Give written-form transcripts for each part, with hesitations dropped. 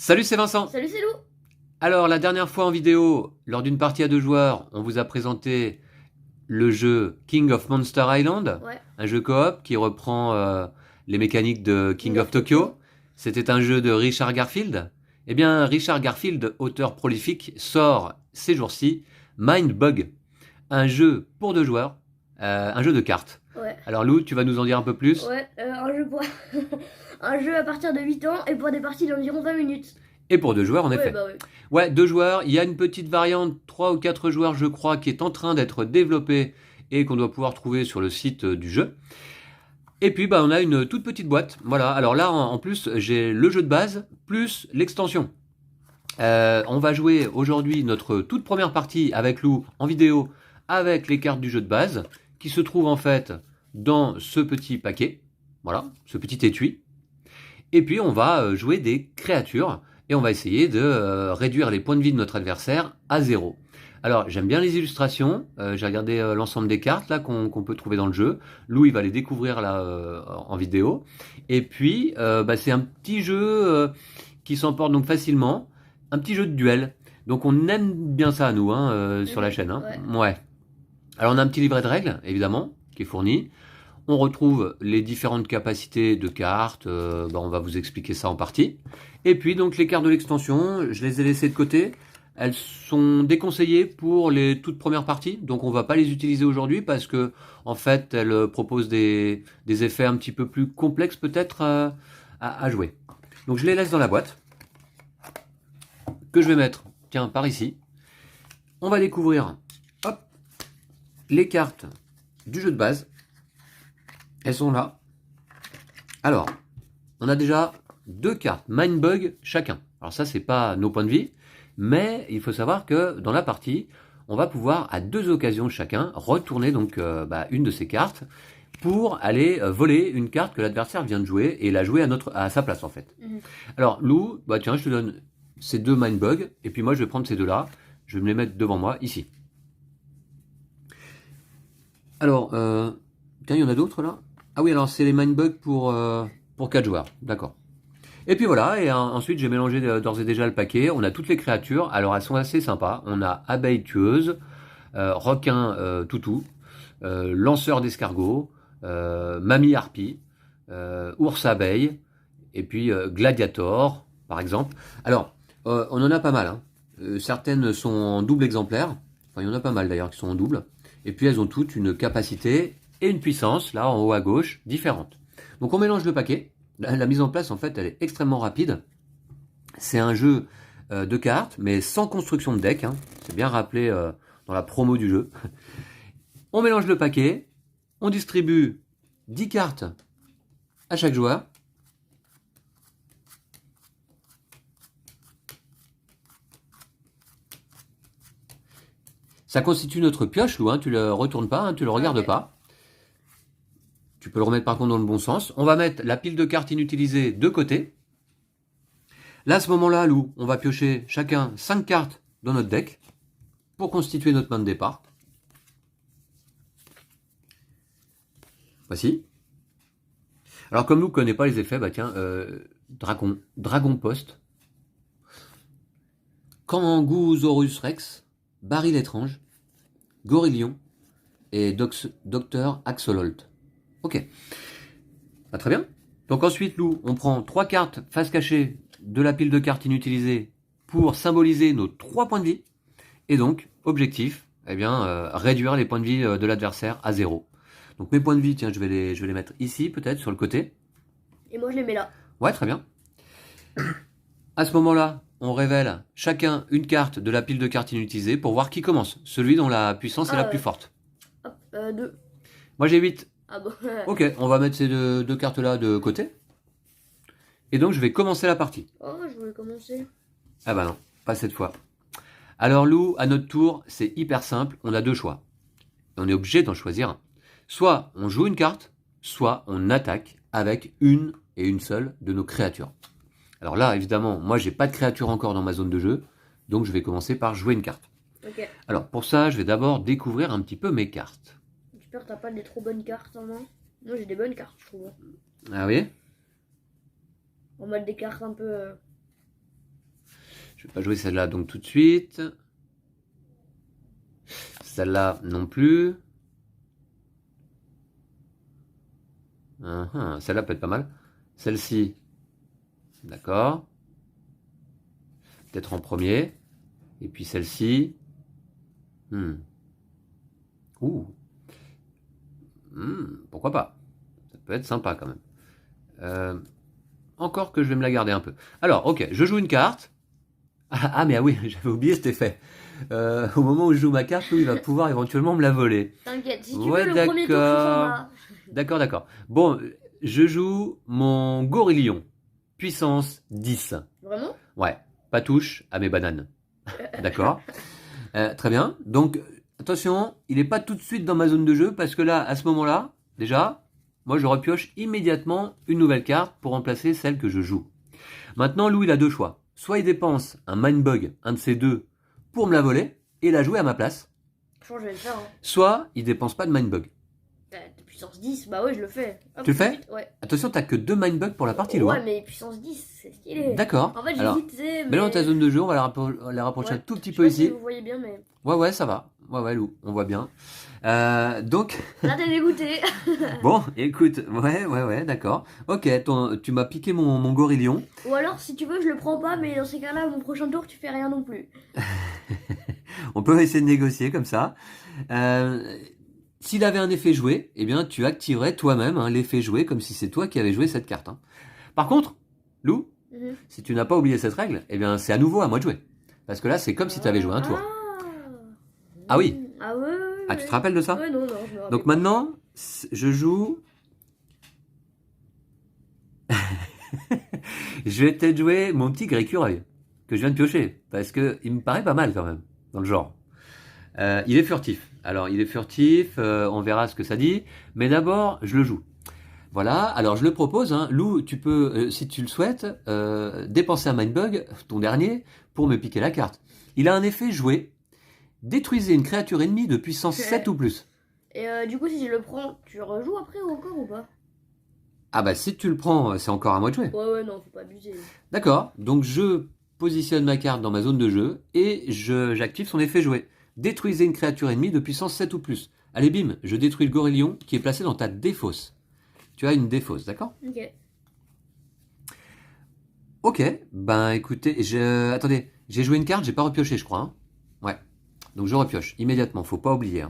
Salut, c'est Vincent. Salut, c'est Lou. Alors, la dernière fois en vidéo, lors d'une partie à deux joueurs, on vous a présenté le jeu King of Monster Island, Ouais, un jeu coop qui reprend les mécaniques de King King of of Tokyo. Tokyo. C'était un jeu de Richard Garfield. Eh bien, Richard Garfield, auteur prolifique, sort ces jours-ci Mind Bug, un jeu pour deux joueurs, un jeu de cartes. Ouais, Alors Lou, tu vas nous en dire un peu plus? ouais, un jeu pour... un jeu à partir de 8 ans et pour des parties d'environ 20 minutes. Et pour deux joueurs, en Ouais, effet. bah ouais. Ouais, deux joueurs. Il y a une petite variante, trois ou quatre joueurs, je crois, qui est en train d'être développée et qu'on doit pouvoir trouver sur le site du jeu. Et puis, bah, on a une toute petite boîte. Voilà. Alors là, en plus, j'ai le jeu de base plus l'extension. On va jouer aujourd'hui notre toute première partie avec Lou en vidéo avec les cartes du jeu de base qui se trouvent en fait dans ce petit paquet. Voilà, ce petit étui. Et puis on va jouer des créatures et on va essayer de réduire les points de vie de notre adversaire à zéro. Alors j'aime bien les illustrations, j'ai regardé l'ensemble des cartes là qu'on peut trouver dans le jeu. Lou il va les découvrir là en vidéo. Et puis bah, c'est un petit jeu qui s'emporte donc facilement, un petit jeu de duel. Donc on aime bien ça nous hein, sur la chaîne. Hein. Ouais. Ouais. Alors on a un petit livret de règles évidemment qui est fourni. On retrouve les différentes capacités de cartes, bah, on va vous expliquer ça en partie. Et puis donc les cartes de l'extension, je les ai laissées de côté. Elles sont déconseillées pour les toutes premières parties, donc on va pas les utiliser aujourd'hui parce que en fait elles proposent des effets un petit peu plus complexes peut-être à jouer. Donc je les laisse dans la boîte que je vais mettre, tiens, par ici. On va découvrir, hop, les cartes du jeu de base. Elles sont là. Alors, on a déjà deux cartes Mindbug chacun. Alors ça, c'est pas nos points de vie, mais il faut savoir que dans la partie, on va pouvoir à deux occasions chacun retourner donc une de ces cartes pour aller voler une carte que l'adversaire vient de jouer et la jouer à sa place en fait. Mhm. Alors Lou, bah tiens, je te donne ces deux Mindbug et puis moi je vais prendre ces deux-là, je vais me les mettre devant moi ici. Alors, tiens, il y en a d'autres là. Ah oui, alors c'est les Mindbug pour 4 joueurs, d'accord. Et puis voilà, et ensuite j'ai mélangé d'ores et déjà le paquet. On a toutes les créatures, alors elles sont assez sympas. On a abeille tueuse, requin toutou, lanceur d'escargot, mamie harpie, ours abeille, et puis gladiator, par exemple. Alors, on en a pas mal. Hein. Certaines sont en double exemplaire. Enfin, il y en a pas mal d'ailleurs qui sont en double. Et puis elles ont toutes une capacité et une puissance, là en haut à gauche, différentes. Donc on mélange le paquet. La mise en place, en fait, elle est extrêmement rapide. C'est un jeu de cartes, mais sans construction de deck. Hein. C'est bien rappelé dans la promo du jeu. On mélange le paquet. On distribue 10 cartes à chaque joueur. Ça constitue notre pioche, Lou. Hein. Tu le retournes pas, hein, tu le regardes Ok. pas. Tu peux le remettre par contre dans le bon sens. On va mettre la pile de cartes inutilisées de côté. Là, à ce moment-là, Lou, on va piocher chacun 5 cartes dans notre deck pour constituer notre main de départ. Voici. Alors, comme Lou ne connaît pas les effets, bah tiens, Dragon Post, Kangousaurus Rex, Baril étrange, Gorillion et Docteur Axololt. Ok. Bah, très bien. Donc ensuite, Lou, on prend 3 cartes face cachée de la pile de cartes inutilisées pour symboliser nos 3 points de vie. Et donc, objectif, eh bien, réduire les points de vie de l'adversaire à zéro. Donc mes points de vie, tiens, je vais les mettre ici, peut-être, sur le côté. Et moi, je les mets là. Ouais, très bien. À ce moment-là, on révèle chacun une carte de la pile de cartes inutilisées pour voir qui commence. Celui dont la puissance est la Ah plus ouais. forte. Hop, 2. Moi j'ai 8. Ah bon. Ok, on va mettre ces deux cartes-là de côté. Et donc je vais commencer la partie. Oh, je voulais commencer. Ah bah non, pas cette fois. Alors Lou, à notre tour, c'est hyper simple, on a deux choix. On est obligé d'en choisir un. Soit on joue une carte, soit on attaque avec une et une seule de nos créatures. Alors là, évidemment, moi j'ai pas de créature encore dans ma zone de jeu, donc je vais commencer par jouer une carte. Ok. Alors pour ça, je vais d'abord découvrir un petit peu mes cartes. J'espère que t'as pas des trop bonnes cartes en main. Moi, j'ai des bonnes cartes, je trouve. Ah oui? On met des cartes un peu. Je vais pas jouer celle-là donc tout de suite. Celle-là non plus. Celle-là peut être pas mal. Celle-ci, d'accord. Peut-être en premier. Et puis celle-ci. Pourquoi pas? Ça peut être sympa quand même. Encore que je vais me la garder un peu. Alors, ok, je joue une carte. Mais oui, j'avais oublié cet effet. Au moment où je joue ma carte, lui, il va pouvoir éventuellement me la voler. T'inquiète, si tu veux le premier tour, c'est sympa. D'accord. Bon, je joue mon Gorillion. Puissance 10. Vraiment? Ouais, pas touche à mes bananes. D'accord. Très bien. Donc, attention, il n'est pas tout de suite dans ma zone de jeu parce que là, à ce moment-là, déjà, moi je repioche immédiatement une nouvelle carte pour remplacer celle que je joue. Maintenant, Lou, il a deux choix. Soit il dépense un Mindbug, un de ces deux, pour me la voler et la jouer à ma place. Je pense que je vais le faire. Soit il dépense pas de Mindbug. T'as puissance 10, bah ouais, je le fais. Hop, Tu le fais? Ouais. Attention, t'as que deux Mindbugs pour la partie, Lou. Ouais, mais puissance 10, c'est stylé. D'accord. En fait, Alors, j'hésitais, mais là, dans ta zone de jeu, on va la rapprocher un tout petit peu ici. Si vous voyez bien, mais... Ouais, ça va. Ouais, Lou, on voit bien. Donc... Là, t'es dégoûté. Bon, écoute, ouais, d'accord. Ok, tu m'as piqué mon Gorillion. Ou alors, si tu veux, je le prends pas, mais dans ces cas-là, mon prochain tour, tu fais rien non plus. On peut essayer de négocier comme ça. S'il avait un effet joué, eh bien, tu activerais toi-même l'effet joué comme si c'est toi qui avais joué cette carte. Par contre, Lou, si tu n'as pas oublié cette règle, eh bien, c'est à nouveau à moi de jouer. Parce que là, c'est comme si tu avais joué un tour. Ah oui. Ah ouais. Ah, tu te rappelles de ça? Ouais, non, je me rappelle. Donc maintenant, je joue... Je vais peut-être jouer mon petit Grécureuil, que je viens de piocher, parce que il me paraît pas mal quand même, dans le genre. Il est furtif. Alors, il est furtif, on verra ce que ça dit, mais d'abord, je le joue. Voilà, alors je le propose, Lou, tu peux, si tu le souhaites, dépenser un Mindbug, ton dernier, pour me piquer la carte. Il a un effet joué. Détruisez une créature ennemie de puissance 7 ou plus. Et du coup, si je le prends, tu rejoues après ou encore ou pas? Ah bah si tu le prends, c'est encore à moi de jouer. Ouais, non, faut pas abuser. D'accord, donc je positionne ma carte dans ma zone de jeu et j'active son effet joué. Détruisez une créature ennemie de puissance 7 ou plus. Allez bim, je détruis le Gorillion qui est placé dans ta défausse. Tu as une défausse, d'accord? Ok, ben écoutez, attendez, j'ai joué une carte, j'ai pas repioché je crois. Ouais, donc je repioche immédiatement, faut pas oublier.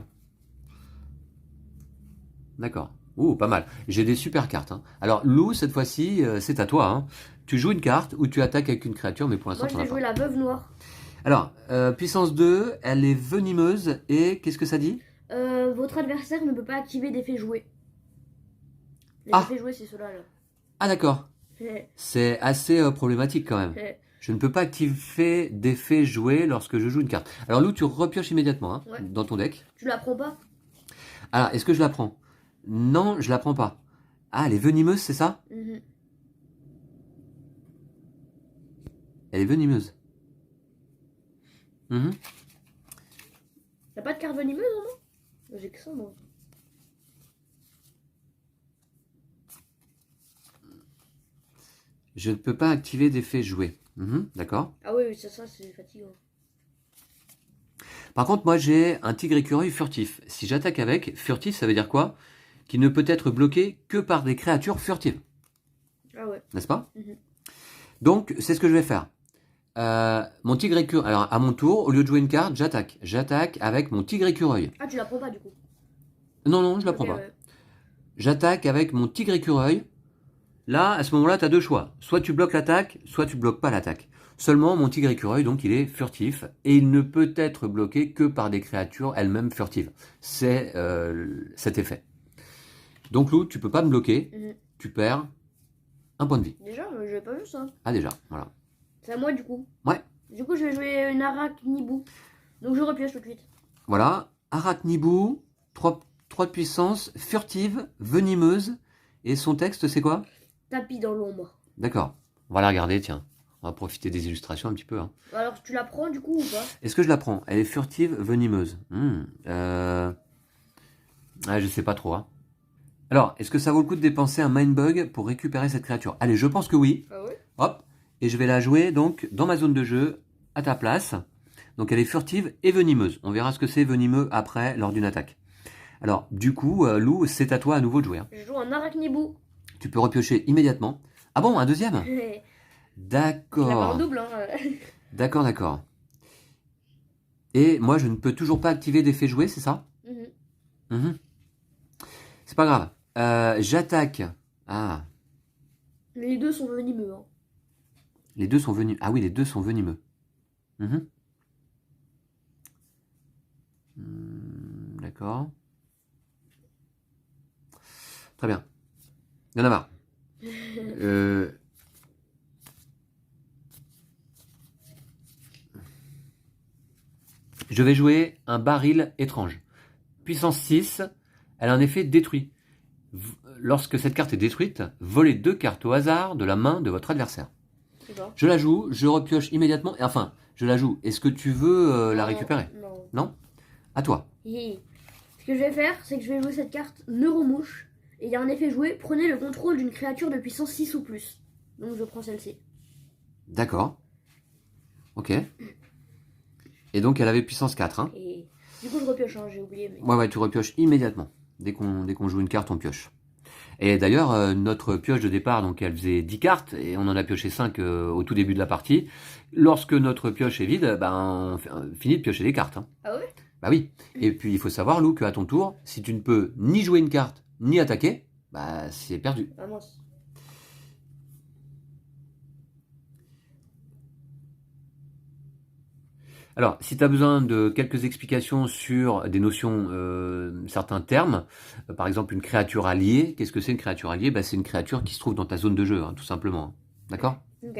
D'accord. Ouh, pas mal. J'ai des super cartes. Alors, Lou, cette fois-ci, c'est à toi. Tu joues une carte ou tu attaques avec une créature, mais pour l'instant, moi, je vais jouer la veuve noire. Alors, puissance 2, elle est venimeuse et qu'est-ce que ça dit? Votre adversaire ne peut pas activer d'effets joués. Les effets joués, c'est ceux-là. Là. Ah, d'accord. C'est assez problématique quand même. Je ne peux pas activer d'effets joués lorsque je joue une carte. Alors, Lou, tu repioches immédiatement dans ton deck. Tu la prends pas? Alors, est-ce que je la prends? Non, je la prends pas. Ah, elle est venimeuse, c'est ça? Elle est venimeuse. T'as pas de carte venimeuse, non? J'ai que ça, moi. Je ne peux pas activer d'effet joué. D'accord. Ah oui, c'est ça, c'est fatigant. Par contre, moi, j'ai un tigre écureuil furtif. Si j'attaque avec, furtif, ça veut dire quoi? Qu'il ne peut être bloqué que par des créatures furtives. Ah ouais. N'est-ce pas? Donc, c'est ce que je vais faire. Mon tigre écureuil... Alors, à mon tour, au lieu de jouer une carte, j'attaque. J'attaque avec mon tigre écureuil. Ah, tu la prends pas, du coup? Non, je la prends pas. Ouais. J'attaque avec mon tigre écureuil. Là, à ce moment-là, tu as deux choix. Soit tu bloques l'attaque, soit tu bloques pas l'attaque. Seulement, mon tigre écureuil, donc, il est furtif. Et il ne peut être bloqué que par des créatures elles-mêmes furtives. C'est cet effet. Donc, Lou, tu peux pas me bloquer. Tu perds un point de vie. Déjà, j'avais pas vu ça. Ah, déjà, voilà. C'est à moi, du coup. Ouais. Du coup, je vais jouer une Arachnibou. Donc, je repioche tout de suite. Voilà. Arachnibou, 3 de puissance, furtive, venimeuse. Et son texte, c'est quoi? Tapis dans l'ombre. D'accord. On va la regarder, tiens. On va profiter des illustrations un petit peu. Alors, tu la prends, du coup, ou pas? Est-ce que je la prends? Elle est furtive, venimeuse. Je sais pas trop. Alors, est-ce que ça vaut le coup de dépenser un Mindbug pour récupérer cette créature? Allez, je pense que oui. Ah ouais? Hop. Et je vais la jouer, donc, dans ma zone de jeu, à ta place. Donc elle est furtive et venimeuse. On verra ce que c'est venimeux après, lors d'une attaque. Alors, du coup, Lou, c'est à toi à nouveau de jouer. Hein. Je joue un arachnibou. Tu peux repiocher immédiatement. Ah bon, un deuxième? Je l'avais en D'accord. double. Hein. D'accord, d'accord. Et moi, je ne peux toujours pas activer d'effet joué, c'est ça? Mhm. C'est pas grave. J'attaque. Ah, Les deux sont venimeux. Hein. les deux sont venus. Ah oui, les deux sont venimeux. Mhm. D'accord. Très bien. Il y en a marre. Je vais jouer un baril étrange. Puissance 6, elle a un effet détruit. Lorsque cette carte est détruite, volez 2 cartes au hasard de la main de votre adversaire. Je la joue, je repioche immédiatement. Enfin, je la joue. Est-ce que tu veux la récupérer? Non. Non? À toi. Ce que je vais faire, c'est que je vais jouer cette carte Neuromouche. Et il y a un effet joué, prenez le contrôle d'une créature de puissance 6 ou plus. Donc je prends celle-ci. D'accord. Ok. Et donc elle avait puissance 4. Hein. Et du coup je repioche, hein, j'ai oublié. Mais... Ouais, tu repioches immédiatement. Dès qu'on joue une carte, on pioche. Et d'ailleurs, notre pioche de départ, donc elle faisait 10 cartes, et on en a pioché 5 au tout début de la partie. Lorsque notre pioche est vide, on finit de piocher des cartes. Hein. Ah ouais? Bah oui. Et puis il faut savoir, Lou, qu'à ton tour, si tu ne peux ni jouer une carte, ni attaquer, c'est perdu. Ah mince. Alors, si tu as besoin de quelques explications sur des notions, certains termes, par exemple une créature alliée, qu'est-ce que c'est une créature alliée? C'est une créature qui se trouve dans ta zone de jeu, hein, tout simplement. D'accord? Ok.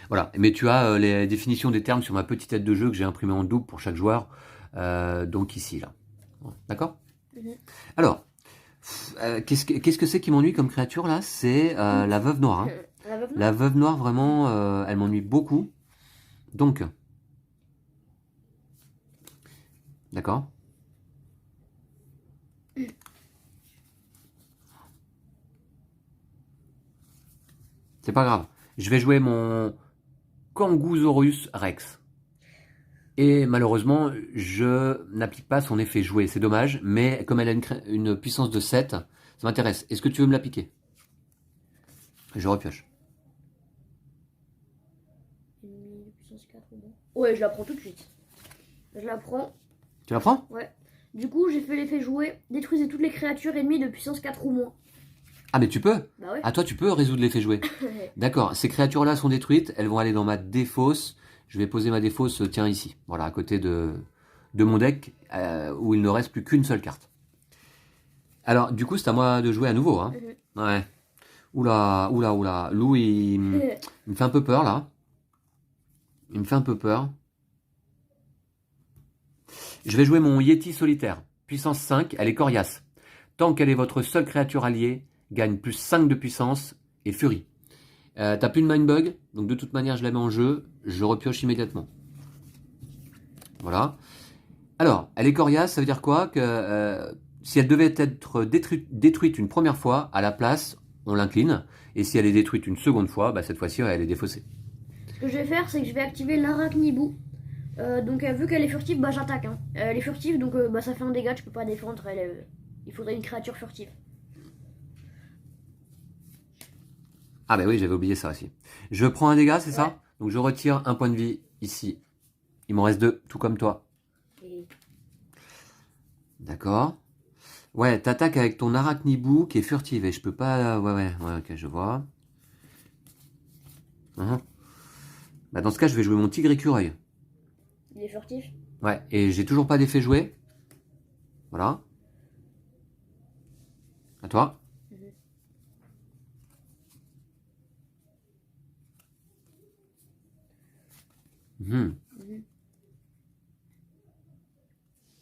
Voilà, mais tu as les définitions des termes sur ma petite aide de jeu que j'ai imprimée en double pour chaque joueur, donc ici, là. D'accord? Alors, qu'est-ce que c'est qui m'ennuie comme créature, là? C'est la veuve noire. Hein. La veuve noire, vraiment, elle m'ennuie beaucoup. Donc... D'accord. C'est pas grave. Je vais jouer mon Kangousaurus Rex. Et malheureusement, je n'applique pas son effet joué. C'est dommage, mais comme elle a une puissance de 7, ça m'intéresse. Est-ce que tu veux me l'appliquer? Je repioche. Ouais, je la prends tout de suite. Je la prends. Tu la prends? Ouais. Du coup, j'ai fait l'effet joué. Détruisez toutes les créatures ennemies de puissance 4 ou moins. Ah, mais tu peux? Bah ouais. Ah, toi, tu peux résoudre l'effet joué. D'accord. Ces créatures-là sont détruites. Elles vont aller dans ma défausse. Je vais poser ma défausse, tiens, ici. Voilà, à côté de mon deck, où il ne reste plus qu'une seule carte. Alors, du coup, c'est à moi de jouer à nouveau. Hein. Ouais. Oula. Lou, il me fait un peu peur, là. Il me fait un peu peur. Je vais jouer mon Yeti solitaire. Puissance 5, elle est coriace. Tant qu'elle est votre seule créature alliée, gagne plus 5 de puissance et furie. T'as plus de mindbug, donc de toute manière je la mets en jeu, je repioche immédiatement. Voilà. Alors, elle est coriace, ça veut dire quoi? Que si elle devait être détruite une première fois, à la place, on l'incline. Et si elle est détruite une seconde fois, cette fois-ci, elle est défaussée. Ce que je vais faire, c'est que je vais activer l'arachnibou. Donc vu qu'elle est furtive, j'attaque. Hein. Elle est furtive, donc ça fait un dégât, je peux pas défendre. Il faudrait une créature furtive. Ah oui, j'avais oublié ça aussi. Je prends un dégât, c'est Ouais. ça? Donc je retire un point de vie ici. Il m'en reste 2, tout comme toi. D'accord. Ouais, t'attaques avec ton arachnibou qui est furtive et je peux pas... Ouais, ok, je vois. Dans ce cas, je vais jouer mon tigre écureuil. Il est furtif? Ouais, et j'ai toujours pas d'effet joué. Voilà. À toi.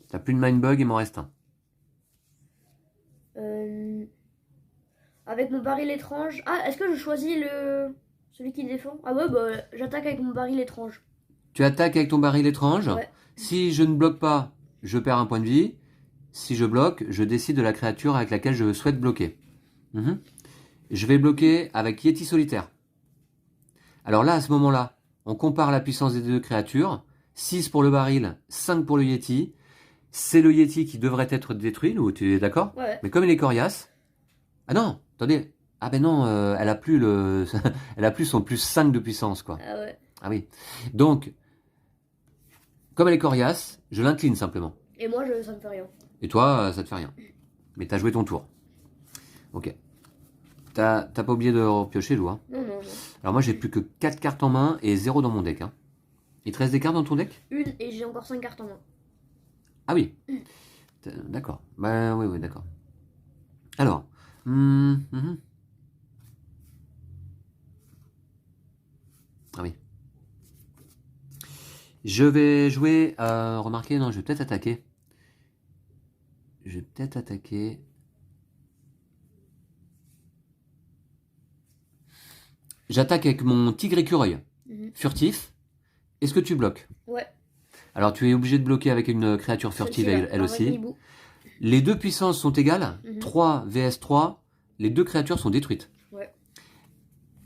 T'as plus de mindbug, il m'en reste un. Avec mon baril étrange... Ah, est-ce que je choisis celui qui défend? Ah ouais, j'attaque avec mon baril étrange. Tu attaques avec ton baril étrange. Ouais. Si je ne bloque pas, je perds un point de vie. Si je bloque, je décide de la créature avec laquelle je souhaite bloquer. Je vais bloquer avec Yeti solitaire. Alors là, à ce moment-là, on compare la puissance des deux créatures. 6 pour le baril, 5 pour le Yeti. C'est le Yeti qui devrait être détruit, ou tu es d'accord? Ouais. Mais comme il est coriace... Ah non, attendez. Ah ben non, elle a plus elle a plus son plus 5 de puissance, quoi. Ah ouais. Ah oui. Donc, comme elle est coriace, je l'incline simplement. Et moi, ça me fait rien. Et toi, ça te fait rien. Mais t'as joué ton tour. Ok. T'as pas oublié de repiocher, Lou, hein? Non, non, non. Alors moi, j'ai plus que 4 cartes en main et 0 dans mon deck, hein. Il te reste des cartes dans ton deck? Une et j'ai encore 5 cartes en main. Ah oui. D'accord. Bah oui, d'accord. Alors. Ah oui. Je vais jouer... remarquez, non, je vais peut-être attaquer. J'attaque avec mon tigre écureuil. Furtif. Est-ce que tu bloques? Ouais. Alors tu es obligé de bloquer avec une créature furtive, elle aussi. Les deux puissances sont égales. 3 vs 3. Les deux créatures sont détruites. Ouais.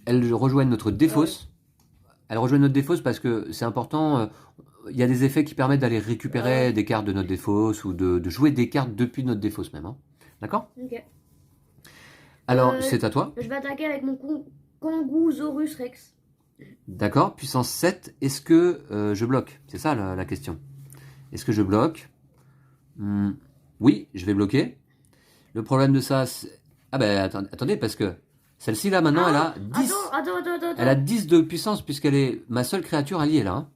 Elles rejoignent notre défausse. Elles rejoignent notre défausse parce que c'est important. Il y a des effets qui permettent d'aller récupérer des cartes de notre défausse ou de jouer des cartes depuis notre défausse même. Hein. D'accord? Ok. Alors, c'est à toi. Je vais attaquer avec mon Kangousaurus Rex. D'accord. Puissance 7. Est-ce que je bloque? C'est ça la question. Est-ce que je bloque? Oui, je vais bloquer. Le problème de ça, c'est... Ah ben, attendez, parce que celle-ci, là, maintenant, elle a 10. Attends. Elle a 10 de puissance puisqu'elle est ma seule créature alliée, là. Hein.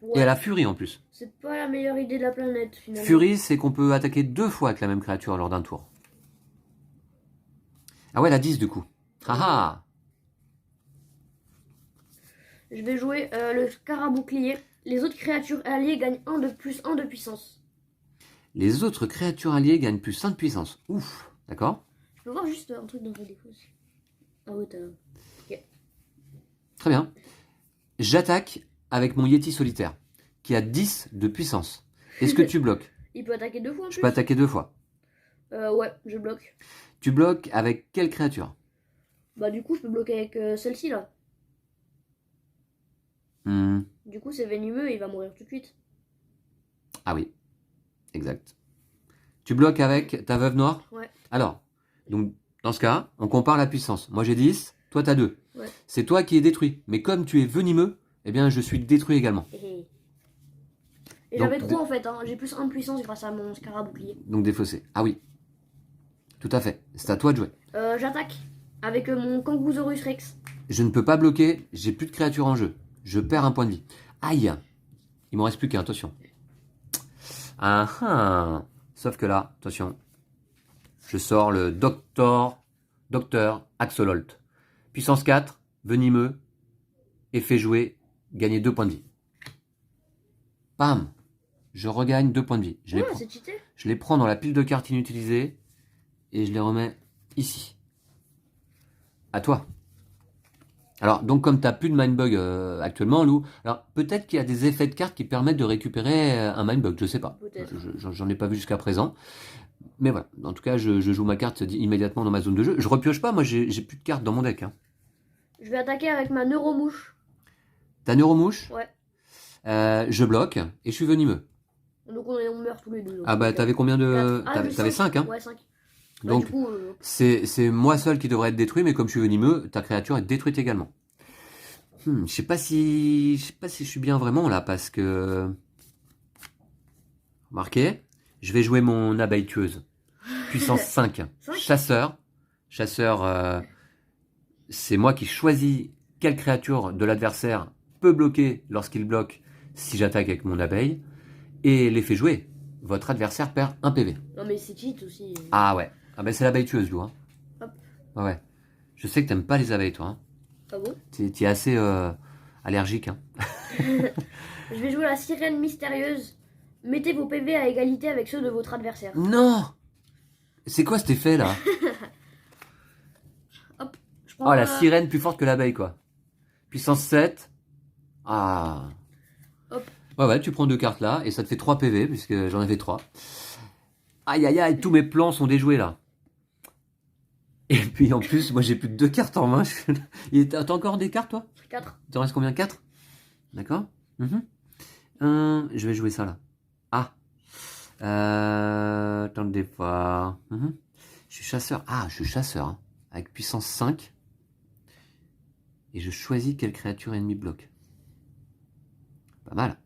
Ouais. Et elle a Fury, en plus. C'est pas la meilleure idée de la planète, finalement. Fury, c'est qu'on peut attaquer 2 fois avec la même créature lors d'un tour. Ah ouais, elle a 10, du coup. Haha. Je vais jouer le Scarabouclier. Les autres créatures alliées gagnent 1 de plus 1 de puissance. Les autres créatures alliées gagnent plus 1 de puissance. Ouf, d'accord. Je peux voir juste un truc dans ta défausse. Ah ouais, t'as... Ok. Très bien. J'attaque avec mon Yeti solitaire, qui a 10 de puissance. Est-ce que tu bloques? Il peut attaquer 2 fois en plus? Je peux attaquer 2 fois. Ouais, je bloque. Tu bloques avec quelle créature? Bah du coup, je peux bloquer avec celle-ci, là. Du coup, c'est venimeux et il va mourir tout de suite. Ah oui, exact. Tu bloques avec ta veuve noire? Ouais. Alors, donc, dans ce cas, on compare la puissance. Moi j'ai 10, toi t'as 2. Ouais. C'est toi qui es détruit. Mais comme tu es venimeux, eh bien je suis détruit également. Et Donc, j'avais 3 en fait, hein. J'ai plus 1 de puissance grâce à mon Scarabouclier. Donc défaussé. Ah oui. Tout à fait. C'est à toi de jouer. J'attaque avec mon Kangousaurus Rex. Je ne peux pas bloquer, j'ai plus de créatures en jeu. Je perds un point de vie. Aïe. Il m'en reste plus qu'un, attention. Ah ah. Sauf que là, attention. Je sors le Docteur Axololt. Puissance 4, venimeux, effet joué, gagner 2 points de vie. Bam. Je regagne 2 points de vie. Je les prends dans la pile de cartes inutilisées et je les remets ici. À toi. Alors, donc comme tu n'as plus de Mindbug actuellement, Lou, alors peut-être qu'il y a des effets de cartes qui permettent de récupérer un Mindbug, je sais pas. J'en ai pas vu jusqu'à présent. Mais voilà, en tout cas, je joue ma carte immédiatement dans ma zone de jeu. Je repioche pas, moi j'ai plus de cartes dans mon deck. Hein. Je vais attaquer avec ma Neuromouche. Ta Neuromouche? Ouais. Je bloque et je suis venimeux. Donc on meurt tous les deux. Ah bah t'avais combien de... T'avais 5, hein? Ouais, 5. Donc, du coup, c'est moi seul qui devrais être détruit, mais comme je suis venimeux, ta créature est détruite également. Je sais pas si je suis bien vraiment là, parce que... Remarquez, je vais jouer mon abeille tueuse. Puissance 5. Chasseur. Chasseur, c'est moi qui choisis quelle créature de l'adversaire peut bloquer lorsqu'il bloque si j'attaque avec mon abeille. Et l'effet joué, votre adversaire perd 1 PV. Non mais c'est cheat aussi. Ah ouais. Ah ben c'est l'abeille tueuse, Lou. Hein. Hop. Ouais. Je sais que t'aimes pas les abeilles, toi. Hein. Ah bon? T'es assez allergique. Hein. Je vais jouer la sirène mystérieuse. Mettez vos PV à égalité avec ceux de votre adversaire. Non! C'est quoi cet effet là? Hop. Oh, la sirène plus forte que l'abeille, quoi. Puissance 7. Ah. Hop. Ouais, tu prends 2 cartes là et ça te fait 3 PV puisque j'en avais 3. Aïe aïe aïe, tous mes plans sont déjoués là. Et puis en plus, moi j'ai plus que 2 cartes en main. T'as encore des cartes toi? 4. Il t'en reste combien? 4? D'accord. Je vais jouer ça là. Ah. Attendez voir. Je suis chasseur. Ah, je suis chasseur. Hein. Avec puissance 5. Et je choisis quelle créature ennemie bloque. Pas mal.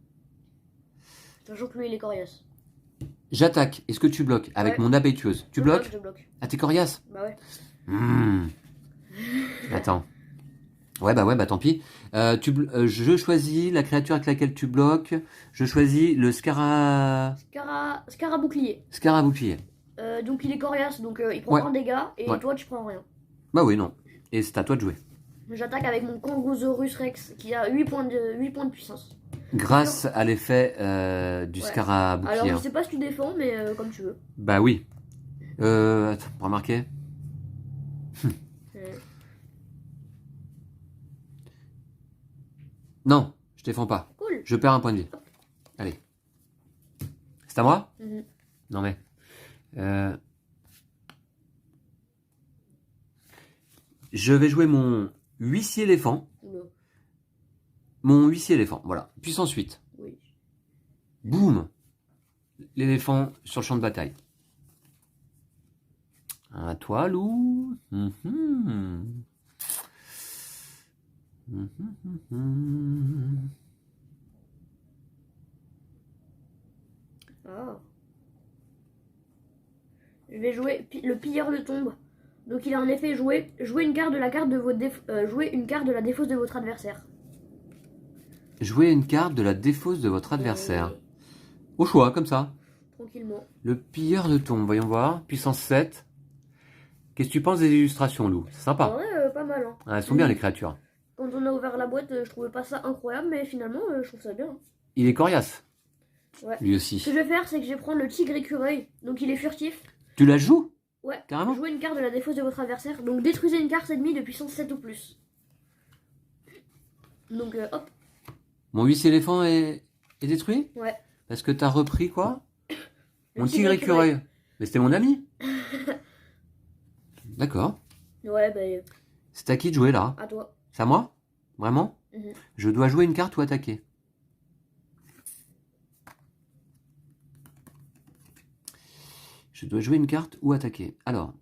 Sachant que lui, il est coriace. J'attaque. Est-ce que tu bloques? Avec mon abeille tueuse. Tu bloques? Je bloque. Ah, t'es coriace? Bah ouais. Attends. Ouais, bah tant pis. Je choisis la créature avec laquelle tu bloques. Je choisis le Scarabouclier. Scarabouclier. Donc il est coriace, donc il prend un dégât et toi tu prends rien. Bah oui, non. Et c'est à toi de jouer. J'attaque avec mon Kangosaurus Rex qui a 8 points de puissance. Grâce à l'effet du Scarabouclier. Alors je sais pas si tu défends, mais comme tu veux. Bah oui. Attends, remarquer. Non, je défends pas. Cool. Je perds un point de vie. Allez. C'est à moi? Non mais... Je vais jouer mon huissier éléphant. Mon huissier éléphant, voilà. Puissance 8. Oui. Boum. L'éléphant sur le champ de bataille. À toi, loup. Ah. Je vais jouer le pilleur de tombe. Donc il a en effet joué une carte de la carte de votre jouer une carte de la défausse de votre adversaire. Jouer une carte de la défausse de votre adversaire. Au choix, comme ça. Tranquillement. Le pilleur de tombe, voyons voir. Puissance 7. Qu'est-ce que tu penses des illustrations, Lou? C'est sympa. Ah ouais, pas mal. Hein. Ah, elles sont bien, les créatures. Quand on a ouvert la boîte, je trouvais pas ça incroyable, mais finalement, je trouve ça bien. Il est coriace. Ouais. Lui aussi. Ce que je vais faire, c'est que je vais prendre le tigre écureuil. Donc il est furtif. Tu la joues? Ouais. Carrément. Jouer une carte de la défausse de votre adversaire. Donc détruisez une carte ennemie de puissance 7 ou plus. Donc hop. Mon huissier éléphant est détruit? Ouais. Parce que t'as repris quoi? Mon tigre écureuil. Mais c'était mon ami. D'accord. Ouais, bah... C'est à qui de jouer là? À toi. C'est à moi? Vraiment? Je dois jouer une carte ou attaquer? Je dois jouer une carte ou attaquer. Alors,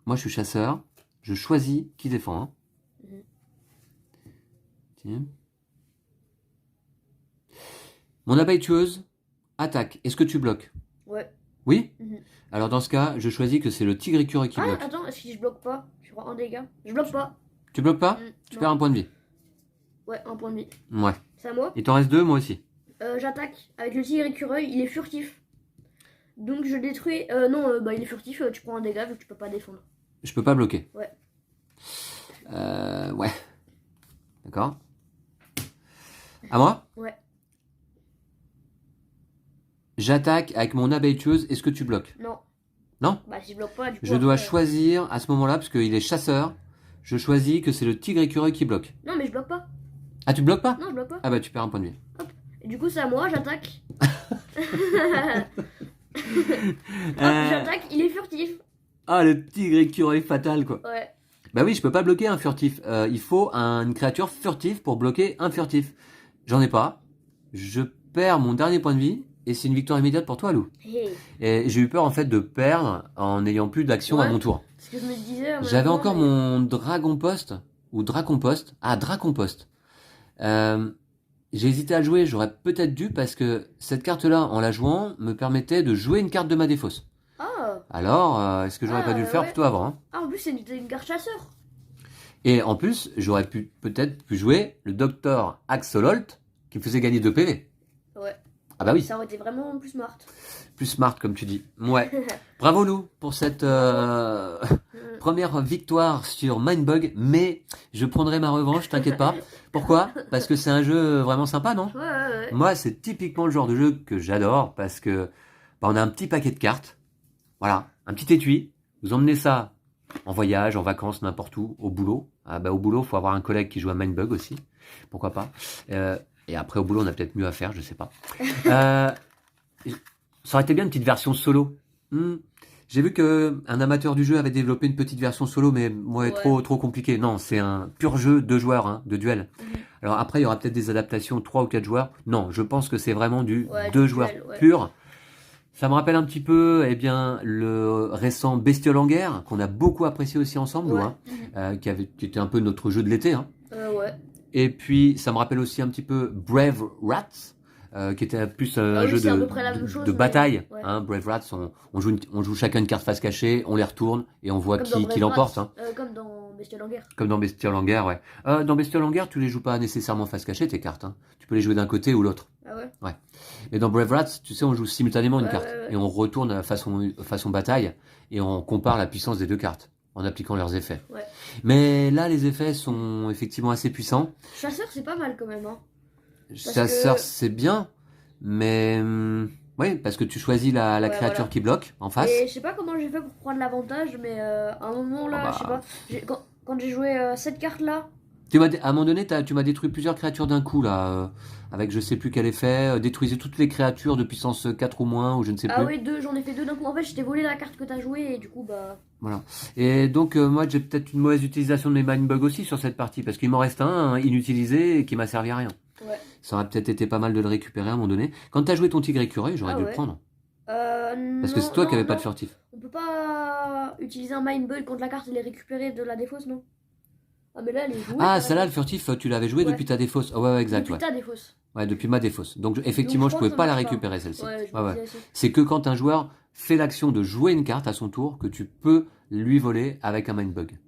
moi je suis chasseur. Je choisis qui défend. Hein. Tiens. Mon abeille tueuse attaque. Est-ce que tu bloques? Ouais. Oui? Alors dans ce cas, je choisis que c'est le tigre écureuil qui bloque. Attends, est-ce que je bloque pas? Je prends un dégât. Je bloque pas. Tu bloques pas? Tu perds un point de vie. Ouais, un point de vie. Ouais. C'est à moi? Il t'en reste 2, moi aussi. J'attaque avec le tigre écureuil, il est furtif. Donc je détruis... bah il est furtif, tu prends un dégât vu que tu peux pas défendre. Je peux pas bloquer. Ouais. Ouais. D'accord. À moi? Ouais. J'attaque avec mon abeille tueuse. Est-ce que tu bloques? Non. Non? Bah si je bloque pas, du coup... Je dois choisir à ce moment-là, parce qu'il est chasseur, je choisis que c'est le tigre écureuil qui bloque. Non mais je bloque pas. Ah, tu bloques pas? Non, je bloque pas. Ah bah tu perds un point de vie. Hop. Et du coup c'est à moi, j'attaque. J'attaque, il est furtif. Ah, le tigre écureuil fatal quoi. Ouais. Bah oui, je peux pas bloquer un furtif. Il faut une créature furtive pour bloquer un furtif. J'en ai pas. Je perds mon dernier point de vie. Et c'est une victoire immédiate pour toi, Lou. Hey. Et j'ai eu peur en fait de perdre en n'ayant plus d'action à mon tour. Ce que je me disais. J'avais encore mon dragon post ou dracon post. Ah, dracon post. J'ai hésité à le jouer. J'aurais peut-être dû parce que cette carte-là, en la jouant, me permettait de jouer une carte de ma défausse. Ah. Alors, est-ce que j'aurais pas dû le faire plutôt avant hein? Ah, en plus c'est une carte chasseur. Et en plus, j'aurais peut-être pu jouer le docteur Axololt qui me faisait gagner 2 PV. Ouais. Ah bah oui. Ça aurait été vraiment plus smart. Plus smart comme tu dis. Ouais. Bravo Lou pour cette première victoire sur Mindbug, mais je prendrai ma revanche, t'inquiète pas. Pourquoi? Parce que c'est un jeu vraiment sympa, non? Ouais. Moi, c'est typiquement le genre de jeu que j'adore parce que on a un petit paquet de cartes. Voilà, un petit étui. Vous emmenez ça en voyage, en vacances, n'importe où, au boulot. Ah bah au boulot, faut avoir un collègue qui joue à Mindbug aussi. Pourquoi pas? Et après, au boulot, on a peut-être mieux à faire, je sais pas. Ça aurait été bien une petite version solo. J'ai vu que un amateur du jeu avait développé une petite version solo, mais Ouais. trop compliqué. Non, c'est un pur jeu de joueurs, hein, de duel. Alors après, il y aura peut-être des adaptations 3 ou 4 joueurs. Non, je pense que c'est vraiment du Ouais, 2 du joueurs duel, ouais. pur. Ça me rappelle un petit peu, eh bien, le récent Bestiole en guerre, qu'on a beaucoup apprécié aussi ensemble, nous, Ouais. hein, qui était un peu notre jeu de l'été, hein. Ouais. Et puis, ça me rappelle aussi un petit peu Brave Rats, qui était plus un Ah oui, jeu c'est à peu près la même de chose, mais- bataille. ouais. Hein, Brave Rats, on joue chacun une carte face cachée, on les retourne et on voit Comme dans qui Brave l'emporte. Rats, Hein. comme dans Bestiole en guerre. Comme dans Bestiole en guerre, ouais. Dans Bestiole en guerre, tu les joues pas nécessairement face cachée, tes cartes. Hein. Tu peux les jouer d'un côté ou l'autre. Ah ouais. Ouais. Mais dans Brave Rats, tu sais, on joue simultanément une Ouais, carte. ouais. Et on retourne façon bataille et on compare la puissance des deux cartes en appliquant leurs effets. Ouais. Mais là, les effets sont effectivement assez puissants. Chasseur, c'est pas mal quand même. Hein. Chasseur, que- c'est bien, mais oui, parce que tu choisis la Ouais, créature voilà. qui bloque en face. Et je sais pas comment j'ai fait pour prendre l'avantage, mais à un moment là, Ah bah. je sais pas. Quand j'ai joué cette carte là, À un moment donné, tu m'as détruit plusieurs créatures d'un coup, là, avec je sais plus quel effet. Détruisez toutes les créatures de puissance 4 ou moins, ou je ne sais plus. ah oui, j'en ai fait deux d'un coup. En fait, je t'ai volé la carte que t'as jouée et du coup, bah. Voilà. Et donc, moi, j'ai peut-être une mauvaise utilisation de mes Mindbug aussi sur cette partie, parce qu'il m'en reste un inutilisé et qui m'a servi à rien. Ouais. Ça aurait peut-être été pas mal de le récupérer à un moment donné. Quand t'as joué ton tigre écureuil, j'aurais Ah dû ouais. le prendre. Parce Parce que c'est toi qui avais pas de furtif. On peut pas utiliser un Mindbug quand la carte elle est récupérée de la défausse, non? Ah, mais là, elle est jouée. Ah, celle-là, le furtif, tu l'avais joué Ouais. depuis ta défausse. Ouais, exact. Depuis Ouais. ta défausse. Ouais, depuis ma défausse. Donc, effectivement, Donc, je je pouvais pense pas que la ça marche pas. récupérer, celle-ci. Ouais, je Ouais, me ouais. disais aussi. C'est que quand un joueur fait l'action de jouer une carte à son tour, que tu peux lui voler avec un Mindbug.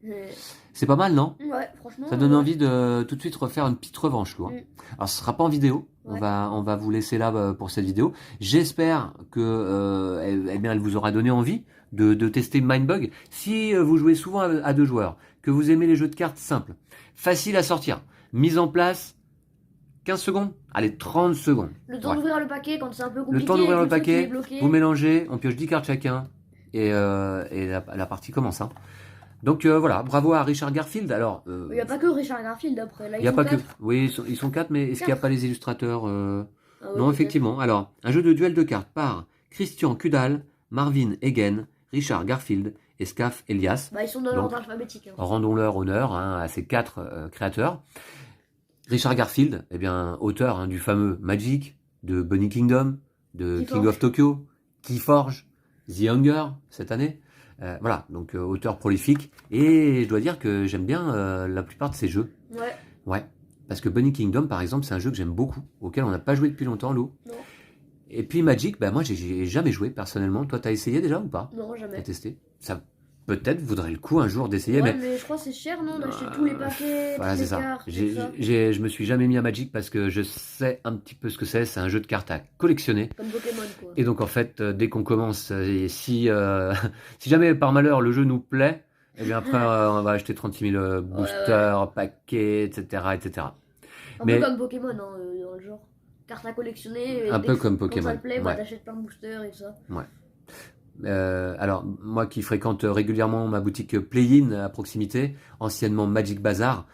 C'est pas mal, non? Ouais, franchement. Ça donne envie de tout de suite refaire une petite revanche, Lou, hein. Alors, ce sera pas en vidéo. Ouais. On va vous laisser là pour cette vidéo. J'espère que elle vous aura donné envie de tester Mindbug. Si vous jouez souvent à 2 joueurs, que vous aimez les jeux de cartes simples, faciles à sortir, mise en place, 15 secondes, allez, 30 secondes. Le temps Ouais. d'ouvrir le paquet quand c'est un peu compliqué. Le temps d'ouvrir et le que truc, il est paquet, bloqué. vous mélangez, on pioche 10 cartes chacun et la partie commence. Hein. Donc voilà, bravo à Richard Garfield. Alors, Il n'y a pas que Richard Garfield après. Là, il n'y a ils pas sont que. quatre. Oui, ils sont 4, mais est-ce qu'il n'y a 4. pas les illustrateurs Ah ouais, Non, peut-être. effectivement. Alors, un jeu de duel de cartes par Christian Kudal, Marvin Egen, Richard Garfield et Scaf Elias. Bah, ils sont dans Donc, l'ordre alphabétique. Hein. Rendons-leur honneur à ces 4 créateurs. Richard Garfield, eh bien, auteur du fameux Magic, de Bunny Kingdom, de King Keyforge. of Tokyo, Keyforge, The Hunger, cette année. Voilà, donc auteur prolifique. Et je dois dire que j'aime bien la plupart de ces jeux. Ouais. Ouais, parce que Bunny Kingdom, par exemple, c'est un jeu que j'aime beaucoup, auquel on n'a pas joué depuis longtemps, Lou. Non. Et puis Magic, bah moi j'ai jamais joué personnellement. Toi, t'as essayé déjà ou pas? Non, T'as jamais. testé? Ça peut-être vaudrait le coup un jour d'essayer, Ouais, mais mais je crois que c'est cher, non, d'acheter tous les paquets, voilà, toutes c'est les ça. cartes, tout ça. Je me suis jamais mis à Magic parce que je sais un petit peu ce que c'est. C'est un jeu de cartes à collectionner. Comme Pokémon, quoi. Et donc en fait, dès qu'on commence, et si jamais par malheur le jeu nous plaît, et bien après on va acheter 36 000 boosters, paquets, etc., etc. Un mais- peu comme Pokémon, hein, dans le genre. Carte à collectionner. Un dès peu que- comme quand Pokémon, ça te plaît, bah, ouais. t'achètes plein de boosters et tout ça. Alors, moi qui fréquente régulièrement ma boutique Play-in à proximité, anciennement Magic Bazar,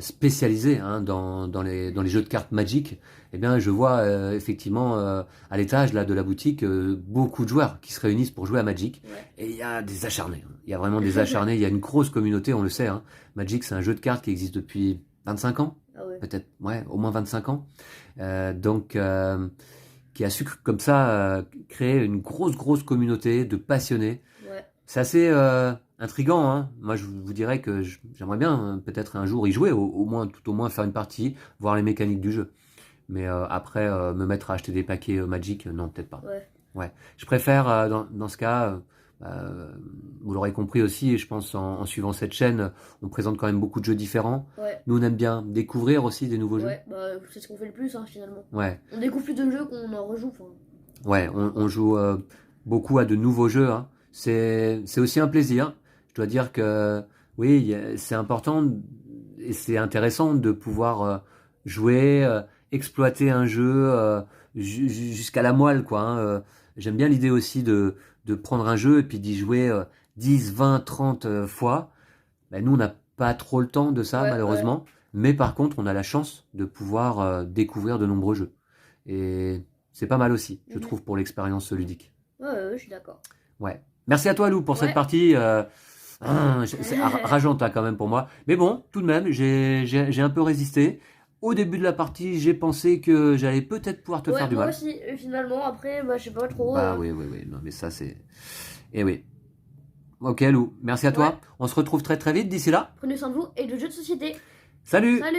spécialisée dans les jeux de cartes Magic, eh bien, je vois effectivement à l'étage là de la boutique beaucoup de joueurs qui se réunissent pour jouer à Magic. Ouais. Et il y a des acharnés. Il y a vraiment des acharnés. Il y a une grosse communauté, on le sait. Hein. Magic, c'est un jeu de cartes qui existe depuis 25 ans. Ah ouais. Peut-être, ouais, au moins 25 ans. Donc, qui a su comme ça créer une grosse communauté de passionnés. Ouais. C'est assez intriguant. Hein. Moi, je vous dirais que j'aimerais bien peut-être un jour y jouer, tout au moins faire une partie, voir les mécaniques du jeu. Mais après, me mettre à acheter des paquets Magic, non, peut-être pas. Ouais. Je préfère, dans ce cas, vous l'aurez compris aussi, et je pense en suivant cette chaîne, on présente quand même beaucoup de jeux différents. Ouais. Nous, on aime bien découvrir aussi des nouveaux jeux. Ouais, bah, c'est ce qu'on fait le plus, hein, finalement. Ouais, On découvre plus de jeux qu'on en rejoue. Enfin. ouais, on joue beaucoup à de nouveaux jeux. Hein. C'est aussi un plaisir. Je dois dire que oui, c'est important et c'est intéressant de pouvoir jouer, exploiter un jeu jusqu'à la moelle, quoi. Hein. J'aime bien l'idée aussi de prendre un jeu et puis d'y jouer 10, 20, 30 fois. Ben, nous, on n'a pas trop le temps de ça, Ouais, malheureusement. Mais par contre, on a la chance de pouvoir découvrir de nombreux jeux. Et c'est pas mal aussi, je Mhm. trouve, pour l'expérience ludique. Ouais, je suis d'accord. Ouais. Merci à toi, Lou, pour cette Ouais. partie. C'est rageante hein, quand même pour moi. Mais bon, tout de même, j'ai un peu résisté. Au début de la partie, j'ai pensé que j'allais peut-être pouvoir te Ouais, faire du moi mal. aussi. Et finalement, après, bah, je sais pas trop. Bah oui, oui, oui. Non, mais ça, c'est. Eh oui. Ok, Lou. Merci à Ouais. toi. On se retrouve très très vite d'ici là. Prenez soin de vous et de jeux de société. Salut! Salut!